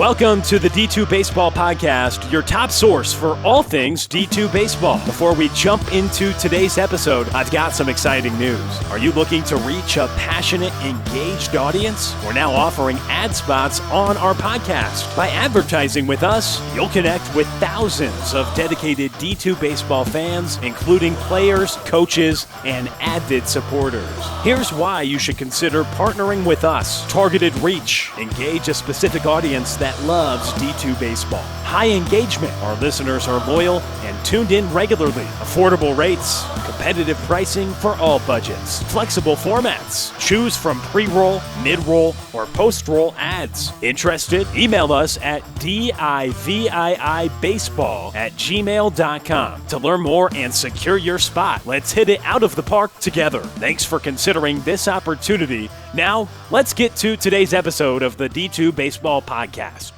Welcome to the D2 Baseball Podcast, your top source for all things D2 Baseball. Before we jump into today's episode, I've got some exciting news. Are you looking to reach a passionate, engaged audience? We're now offering ad spots on our podcast. By advertising with us, you'll connect with thousands of dedicated D2 Baseball fans, including players, coaches, and avid supporters. Here's why you should consider partnering with us. Targeted reach. Engage a specific audience that loves D2 baseball. High engagement. Our listeners are loyal and tuned in regularly. Affordable rates. Competitive pricing for all budgets. Flexible formats. Choose from pre-roll, mid-roll, or post-roll ads. Interested? Email us at diviibaseball@gmail.com to learn more and secure your spot. Let's hit it out of the park together. Thanks for considering this opportunity. Now, let's get to today's episode of the D2 Baseball Podcast.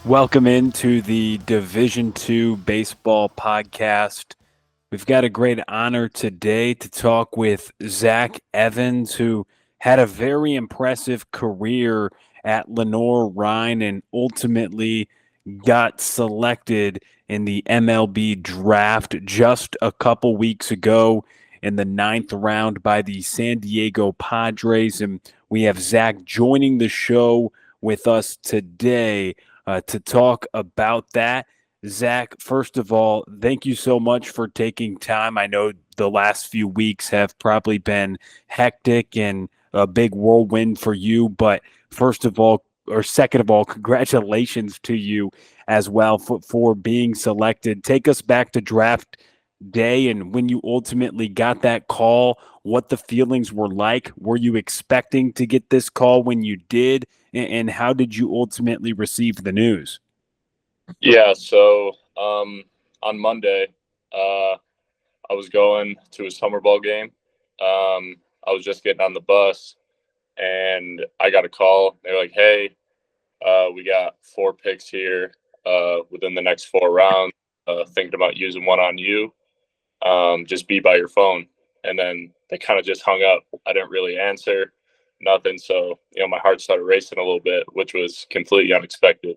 Welcome into the Division II Baseball Podcast. We've got a great honor today to talk with Zach Evans, who had a very impressive career at Lenoir-Rhyne and ultimately got selected in the MLB draft just a couple weeks ago in the 9th round by the San Diego Padres. And we have Zach joining the show with us today to talk about that. Zach, first of all, thank you so much for taking time. I know the last few weeks have probably been hectic and a big whirlwind for you, but first of all, or second of all, congratulations to you as well for being selected. Take us back to draft day and when you ultimately got that call, what the feelings were like. Were you expecting to get this call when you did? And how did you ultimately receive the news? Yeah, so on Monday, I was going to a summer ball game. I was just getting on the bus, and I got a call. They were like, hey, we got 4 picks here within the next 4 rounds. Thinking about using one on you. Just be by your phone. And then they kind of just hung up. I didn't really answer, nothing. So, my heart started racing a little bit, which was completely unexpected.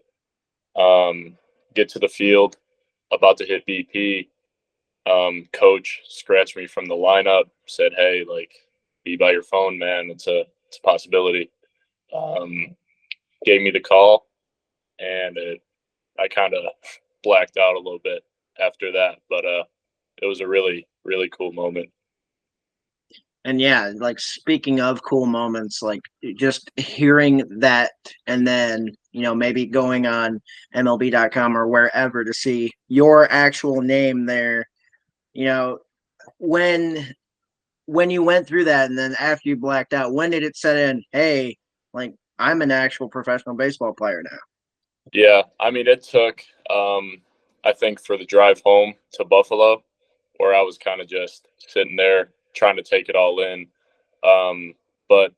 Get to the field, about to hit BP. Coach scratched me from the lineup, said, hey, be by your phone, man. It's a possibility. Gave me the call, and I kind of blacked out a little bit after that. But it was a really, really cool moment. And yeah, speaking of cool moments, just hearing that and then, maybe going on MLB.com or wherever to see your actual name there, when you went through that and then after you blacked out, when did it set in, hey, I'm an actual professional baseball player now? Yeah, it took, I think for the drive home to Buffalo, where I was kind of just sitting there trying to take it all in. But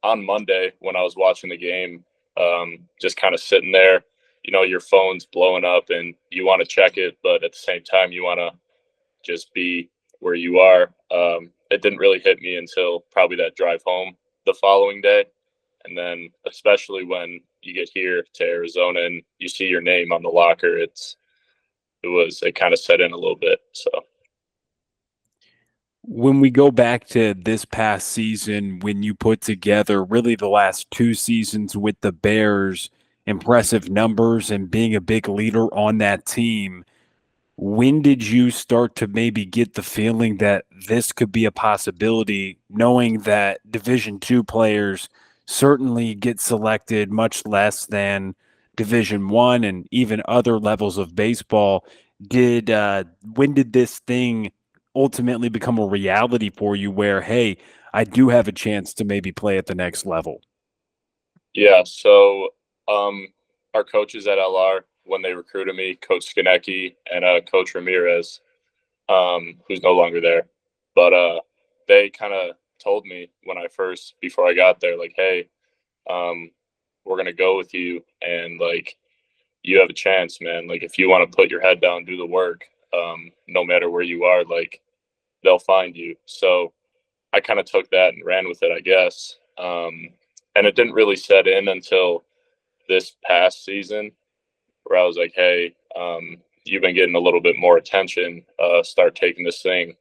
on Monday, when I was watching the game, just kind of sitting there, your phone's blowing up and you want to check it, but at the same time, you want to just be where you are. It didn't really hit me until probably that drive home the following day. And then especially when you get here to Arizona and you see your name on the locker, it kind of set in a little bit. So. When we go back to this past season, when you put together really the last 2 seasons with the Bears, impressive numbers and being a big leader on that team, when did you start to maybe get the feeling that this could be a possibility, knowing that Division II players certainly get selected much less than Division I and even other levels of baseball? When did this thing ultimately become a reality for you where, hey, I do have a chance to maybe play at the next level? Yeah, so our coaches at LR, when they recruited me, Coach Skinecki and Coach Ramirez, who's no longer there, but they kind of told me before I got there, hey, we're going to go with you, and you have a chance, man. If you want to put your head down, do the work, no matter where you are, they'll find you. So I kind of took that and ran with it, I guess. And it didn't really set in until this past season where I was like, hey, you've been getting a little bit more attention. Start taking this thing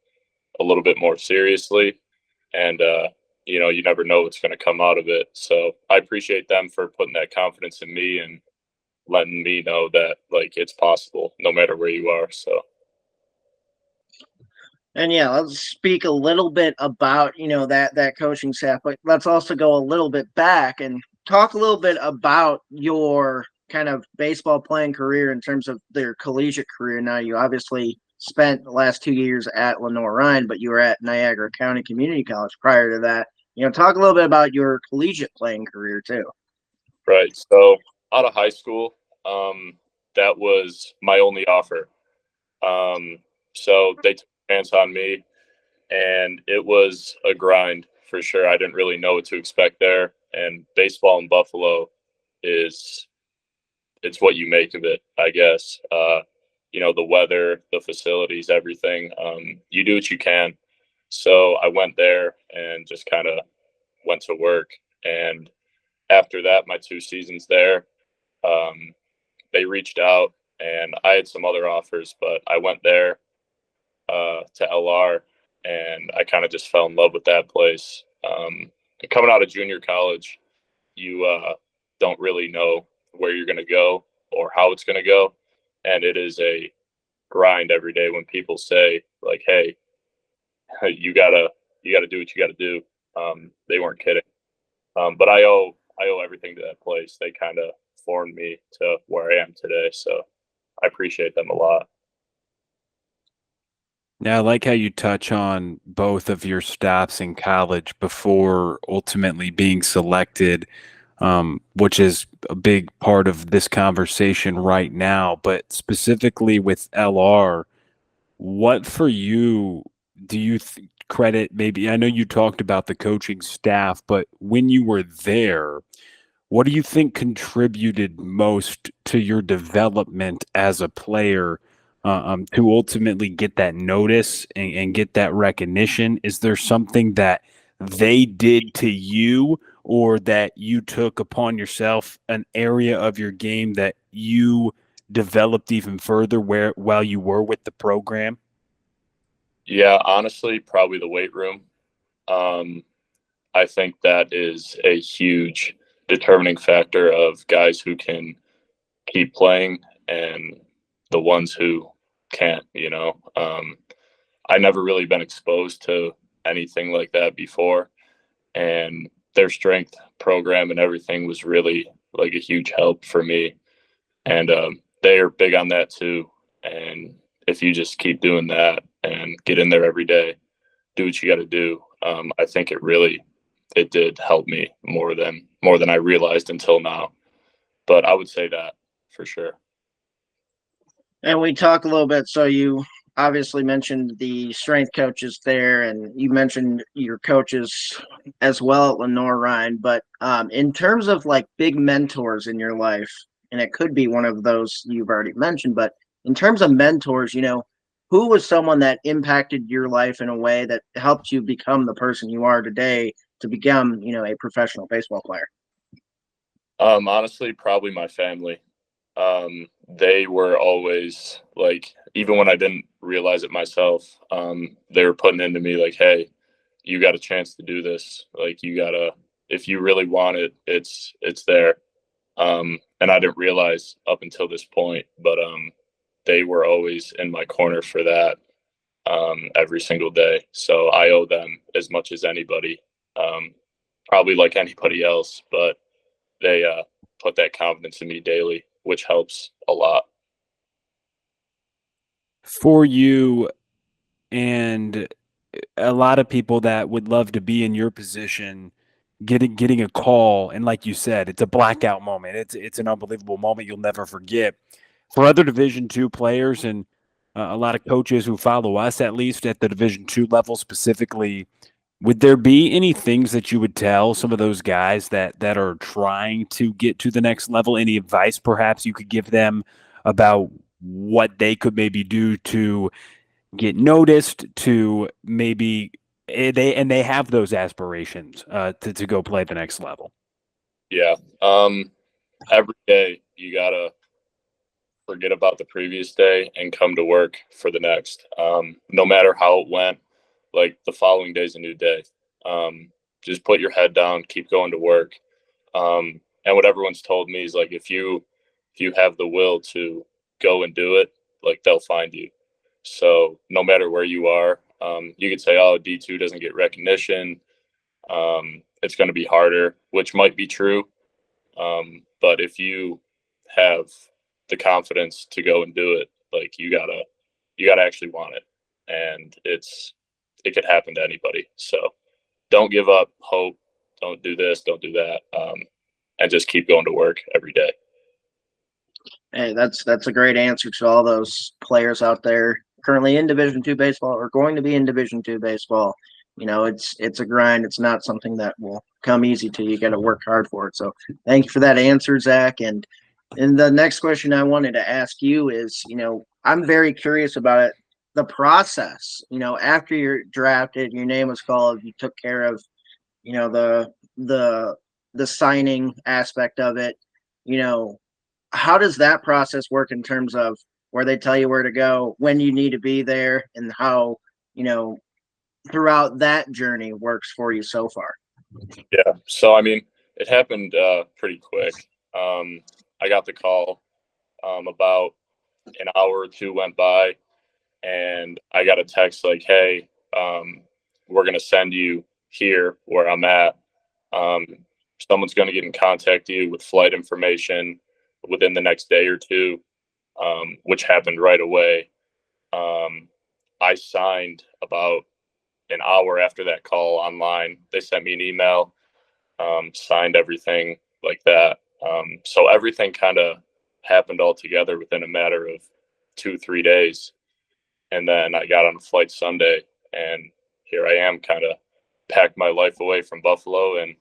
a little bit more seriously. And, you never know what's going to come out of it. So I appreciate them for putting that confidence in me and letting me know that, like, it's possible no matter where you are. So. And yeah, let's speak a little bit about, that coaching staff, but let's also go a little bit back and talk a little bit about your kind of baseball playing career in terms of their collegiate career. Now, you obviously spent the last 2 years at Lenoir-Rhyne, but you were at Niagara County Community College prior to that. Talk a little bit about your collegiate playing career too. Right. So out of high school, that was my only offer. So they took a chance on me, and it was a grind for sure. I didn't really know what to expect there. And baseball in Buffalo it's what you make of it, I guess. The weather, the facilities, everything. You do what you can. So I went there and just kind of went to work. And after that, my 2 seasons there, they reached out and I had some other offers, but I went there to LR and I kind of just fell in love with that place. Coming out of junior college, you don't really know where you're going to go or how it's going to go. And it is a grind every day when people say like, hey, you gotta do what you gotta do. They weren't kidding. But I owe everything to that place. They kind of formed me to where I am today. So I appreciate them a lot. Now, I like how you touch on both of your stops in college before ultimately being selected, which is a big part of this conversation right now. But specifically with LR, what for you do you credit maybe? I know you talked about the coaching staff, but when you were there, what do you think contributed most to your development as a player to ultimately get that notice and get that recognition? Is there something that they did to you or that you took upon yourself, an area of your game that you developed even further while you were with the program? Yeah, honestly, probably the weight room. Um, I think that is a huge determining factor of guys who can keep playing and the ones who can't, I never really been exposed to anything like that before. And their strength program and everything was really like a huge help for me. And they are big on that too. And if you just keep doing that and get in there every day, do what you got to do, I think it did help me more than I realized until now. But I would say that for sure. And we talk a little bit. So you obviously mentioned the strength coaches there, and you mentioned your coaches as well at Lenoir-Rhyne. But in terms of like big mentors in your life, and it could be one of those you've already mentioned, but in terms of mentors, who was someone that impacted your life in a way that helped you become the person you are today to become, a professional baseball player? Honestly, probably my family. They were always like, even when I didn't realize it myself, they were putting into me like, hey, you got a chance to do this. Like, you gotta, if you really want it, it's there. And I didn't realize up until this point, but they were always in my corner for that every single day. So I owe them as much as anybody, probably like anybody else, but they put that confidence in me daily, which helps a lot. For you and a lot of people that would love to be in your position, getting a call, and like you said, it's a blackout moment. It's an unbelievable moment you'll never forget. For other Division II players and a lot of coaches who follow us, at least at the Division II level specifically, would there be any things that you would tell some of those guys that are trying to get to the next level? Any advice perhaps you could give them about what they could maybe do to get noticed, to maybe they have those aspirations to go play the next level? Yeah. every day you gotta forget about the previous day and come to work for the next. No matter how it went, like the following day's a new day. Just put your head down, keep going to work. And what everyone's told me is like if you have the will to go and do it, like they'll find you. So no matter where you are, you could say, "Oh, D2 doesn't get recognition. It's going to be harder," which might be true. But if you have the confidence to go and do it, like you gotta actually want it, and it could happen to anybody. So don't give up hope. Don't do this. Don't do that. And just keep going to work every day. Hey, that's a great answer to all those players out there currently in Division II baseball or going to be in Division II baseball. It's a grind. It's not something that will come easy to you. You got to work hard for it. So thank you for that answer, Zach. And the next question I wanted to ask you is, I'm very curious about it. The process, after you're drafted, your name was called, you took care of, the signing aspect of it. How does that process work in terms of where they tell you where to go, when you need to be there, and how, throughout that journey works for you so far? Yeah. So I mean, it happened pretty quick. I got the call about an hour or two went by, and I got a text like, "Hey, we're gonna send you here where I'm at. Um, Someone's gonna get in contact you with flight information within the next day or two," which happened right away. I signed about an hour after that call online. They sent me an email, signed everything like that. So everything kind of happened all together within a matter of 2, 3 days. And then I got on a flight Sunday, and here I am, kind of packed my life away from Buffalo, and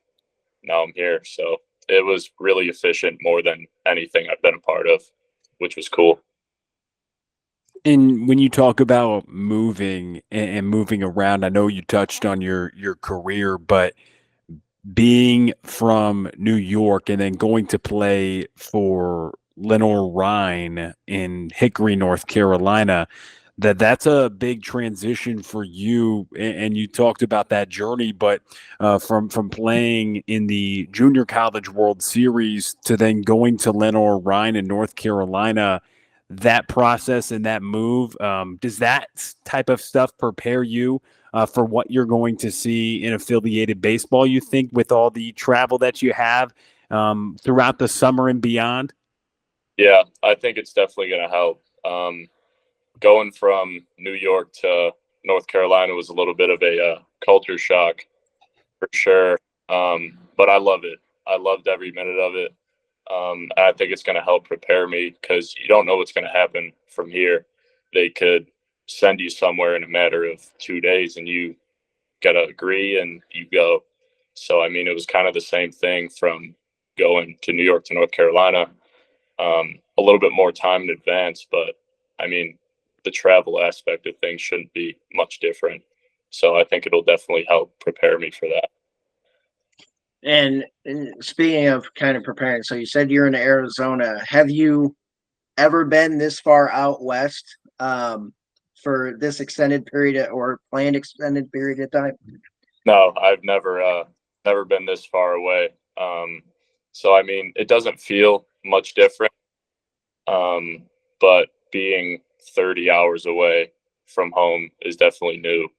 now I'm here. So it was really efficient, more than anything I've been a part of, which was cool. And when you talk about moving and moving around, I know you touched on your career, but being from New York and then going to play for Lenoir-Rhyne in Hickory, North Carolina, that's a big transition for you. And you talked about that journey, but from playing in the Junior College World Series to then going to Lenoir-Rhyne in North Carolina, that process and that move, does that type of stuff prepare you for what you're going to see in affiliated baseball, you think, with all the travel that you have throughout the summer and beyond? Yeah, I think it's definitely going to help. Going from New York to North Carolina was a little bit of a culture shock for sure. But I love it. I loved every minute of it. I think it's going to help prepare me because you don't know what's going to happen from here. They could send you somewhere in a matter of 2 days, and you got to agree and you go. So, I mean, it was kind of the same thing from going to New York to North Carolina. A little bit more time in advance, but I mean, the travel aspect of things shouldn't be much different. So I think it'll definitely help prepare me for that. And speaking of kind of preparing, so you said you're in Arizona. Have you ever been this far out west for this extended period or planned extended period of time? No, I've never been this far away. So I mean, it doesn't feel much different. But being 30 hours away from home is definitely new.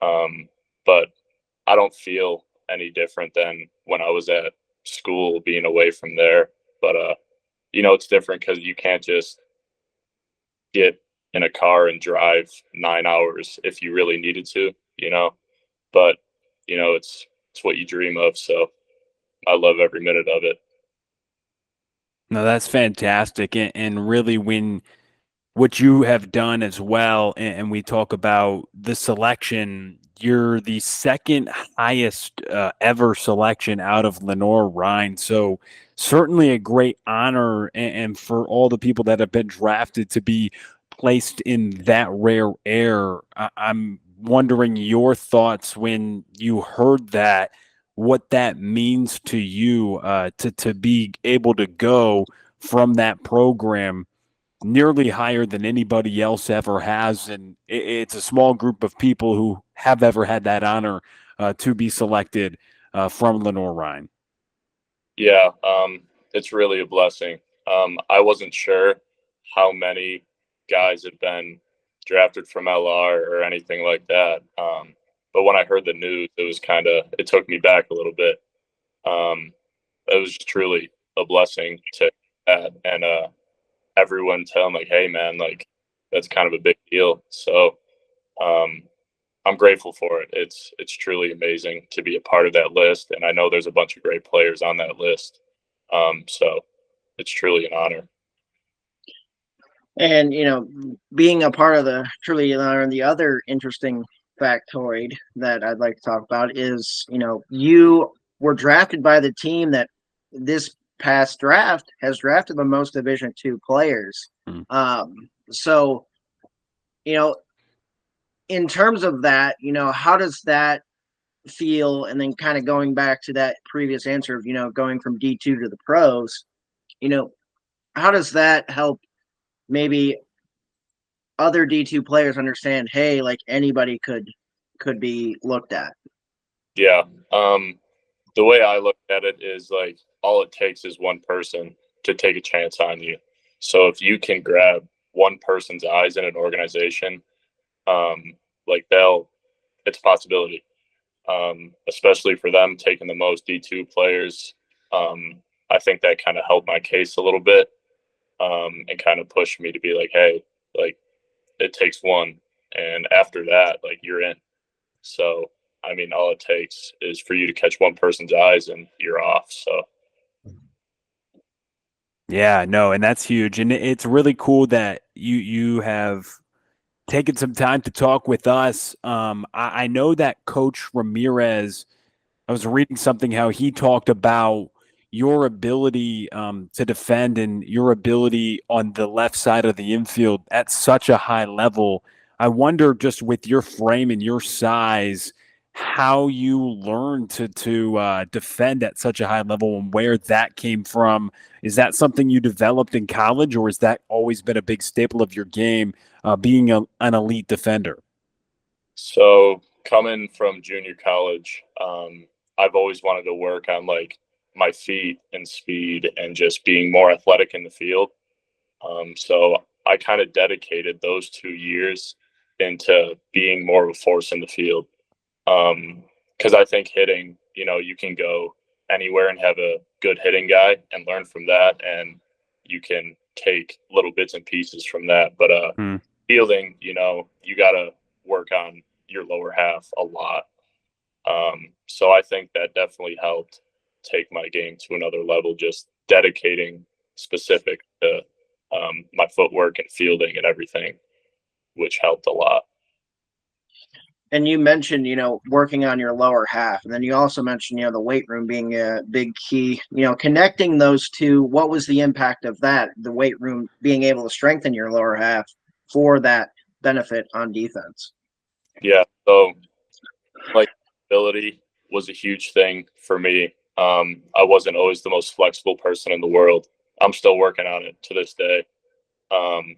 But I don't feel any different than when I was at school being away from there. But it's different because you can't just get in a car and drive 9 hours if you really needed to. But it's what you dream of. So I love every minute of it. No, that's fantastic. And really, when what you have done as well, and we talk about the selection, you're the second highest ever selection out of Lenoir-Rhyne. So certainly a great honor, and for all the people that have been drafted to be placed in that rare air. I'm wondering your thoughts when you heard that. what that means to you to be able to go from that program nearly higher than anybody else ever has. And it's a small group of people who have ever had that honor to be selected from Lenoir-Rhyne. Yeah, it's really a blessing. I wasn't sure how many guys had been drafted from LR or anything like that. But when I heard the news, it took me back a little bit. It was truly a blessing to that. And everyone telling like, hey man, like that's kind of a big deal. So um, I'm grateful for it. It's truly amazing to be a part of that list, and I know there's a bunch of great players on that list. So it's truly an honor. And being a part of the truly and the other interesting factoid that I'd like to talk about is you were drafted by the team that this past draft has drafted the most Division II players. So in terms of that, how does that feel? And then kind of going back to that previous answer of going from D2 to the pros, how does that help maybe other D2 players understand, hey, like anybody could be looked at? Yeah. The way I look at it is like all it takes is one person to take a chance on you. So if you can grab one person's eyes in an organization, like it's a possibility. Especially for them taking the most D2 players. I think that kind of helped my case a little bit, and kind of pushed me to be like, hey, like it takes one. And after that, like you're in. So, I mean, all it takes is for you to catch one person's eyes and you're off. So, Yeah, no, and that's huge. And it's really cool that you have taken some time to talk with us. I know that Coach Ramirez, I was reading something how he talked about your ability to defend and your ability on the left side of the infield at such a high level. I wonder, just with your frame and your size, how you learned to defend at such a high level and where that came from. Is that something you developed in college, or has that always been a big staple of your game, being an elite defender? so coming from junior college, I've always wanted to work on like my feet and speed and just being more athletic in the field. So I kind of dedicated those 2 years into being more of a force in the field. Because I think hitting, you can go anywhere and have a good hitting guy and learn from that, and you can take little bits and pieces from that. But Hmm. fielding, you got to work on your lower half a lot. So I think that definitely helped take my game to another level, just dedicating specific to my footwork and fielding and everything, which helped a lot. And you mentioned, working on your lower half. And then you also mentioned, the weight room being a big key, connecting those two. What was the impact of that? The weight room being able to strengthen your lower half for that benefit on defense. Yeah. So like ability was a huge thing for me. I wasn't always the most flexible person in the world. I'm still working on it to this day.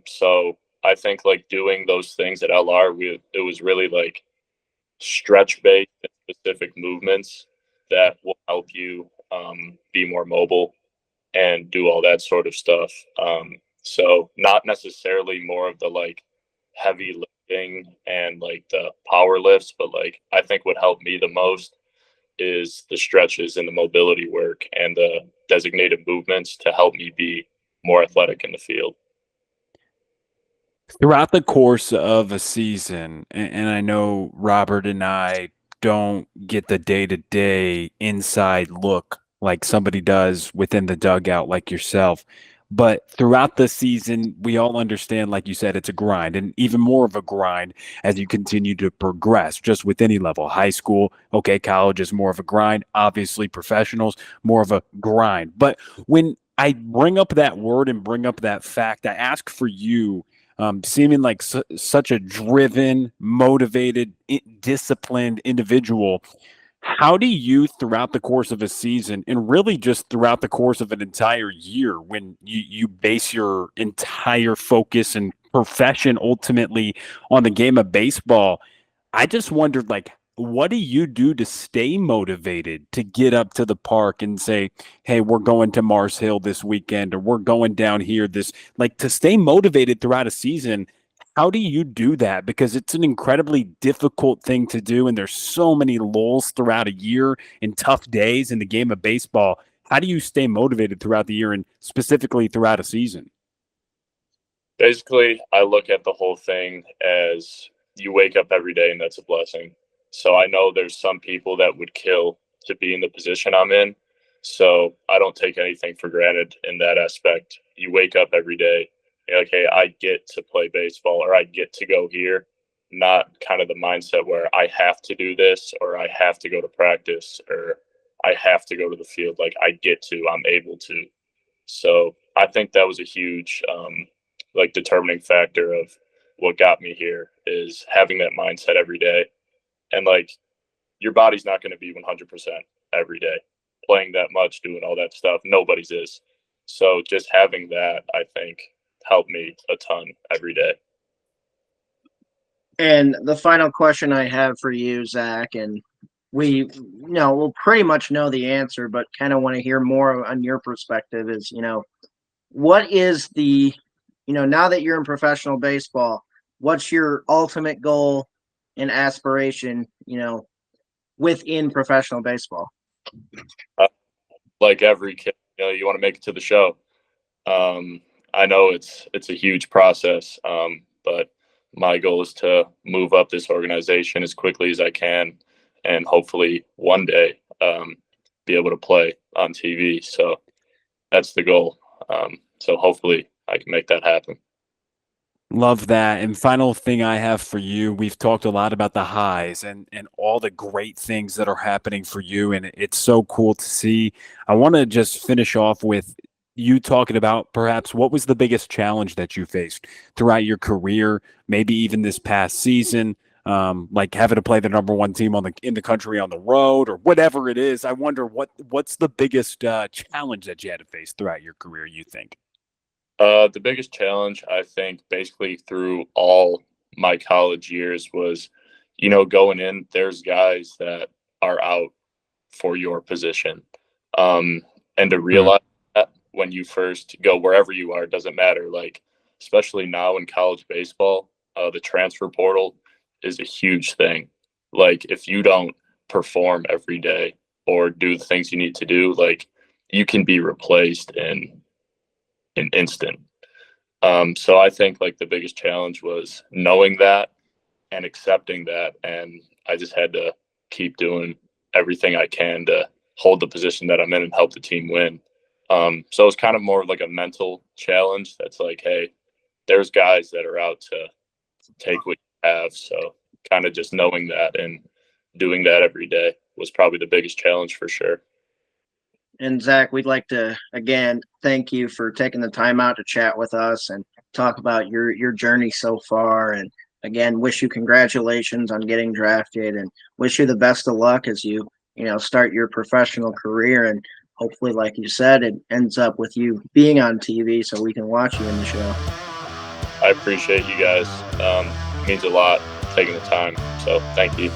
So I think like doing those things at LR, it was really like stretch based and specific movements that will help you be more mobile and do all that sort of stuff. So not necessarily more of the like heavy lifting and like the power lifts, but like I think what helped me the most is the stretches and the mobility work and the designated movements to help me be more athletic in the field. Throughout the course of a season, and I know Robert and I don't get the day-to-day inside look like somebody does within the dugout like yourself, but throughout the season, we all understand, like you said, it's a grind, and even more of a grind as you continue to progress, just with any level. High school, okay, college is more of a grind. Obviously, professionals, more of a grind. But when I bring up that word and bring up that fact, I ask for you, seeming like such a driven, motivated, disciplined individual. how do you, throughout the course of a season and really just throughout the course of an entire year, when you base your entire focus and profession ultimately on the game of baseball, I just wondered, like, what do you do to stay motivated to get up to the park and say, hey, we're going to Mars Hill this weekend, or we're going down here this, like, to stay motivated throughout a season? How do you do that? Because it's an incredibly difficult thing to do, and there's so many lulls throughout a year and tough days in the game of baseball. How do you stay motivated throughout the year and specifically throughout a season? Basically, I look at the whole thing as you wake up every day and that's a blessing. So I know there's some people that would kill to be in the position I'm in. So I don't take anything for granted in that aspect. You wake up every day, you're like, hey, I get to play baseball, or I get to go here, not kind of the mindset where I have to do this, or I have to go to practice, or I have to go to the field. Like, I get to, I'm able to. So I think that was a huge like determining factor of what got me here, is having that mindset every day. And like, your body's not going to be 100% every day playing that much, doing all that stuff. Nobody's is. So just having that, I think, helped me a ton every day. And the final question I have for you, Zach, and we'll pretty much know the answer, but kind of want to hear more on your perspective is, what is the, now that you're in professional baseball, what's your ultimate goal and aspiration, within professional baseball? Like every kid, you want to make it to the show. I know it's a huge process, but my goal is to move up this organization as quickly as I can, and hopefully one day be able to play on TV. So that's the goal. So hopefully I can make that happen. Love that. And final thing I have for you, we've talked a lot about the highs and all the great things that are happening for you. And it's so cool to see. I want to just finish off with you talking about perhaps what was the biggest challenge that you faced throughout your career, maybe even this past season, like having to play the number one team in the country on the road, or whatever it is. I wonder what's the biggest challenge that you had to face throughout your career, you think? The biggest challenge, I think, basically through all my college years was, going in, there's guys that are out for your position. And to realize that when you first go wherever you are, it doesn't matter. Like, especially now in college baseball, the transfer portal is a huge thing. Like, if you don't perform every day or do the things you need to do, like, you can be replaced in an instant. So I think like the biggest challenge was knowing that and accepting that. And I just had to keep doing everything I can to hold the position that I'm in and help the team win. So it's kind of more like a mental challenge that's like, hey, there's guys that are out to take what you have. So kind of just knowing that and doing that every day was probably the biggest challenge for sure. And Zach, we'd like to again thank you for taking the time out to chat with us and talk about your journey so far. And again, wish you congratulations on getting drafted, and wish you the best of luck as you start your professional career. And hopefully, like you said, it ends up with you being on TV so we can watch you in the show. I appreciate you guys. It means a lot taking the time. So thank you.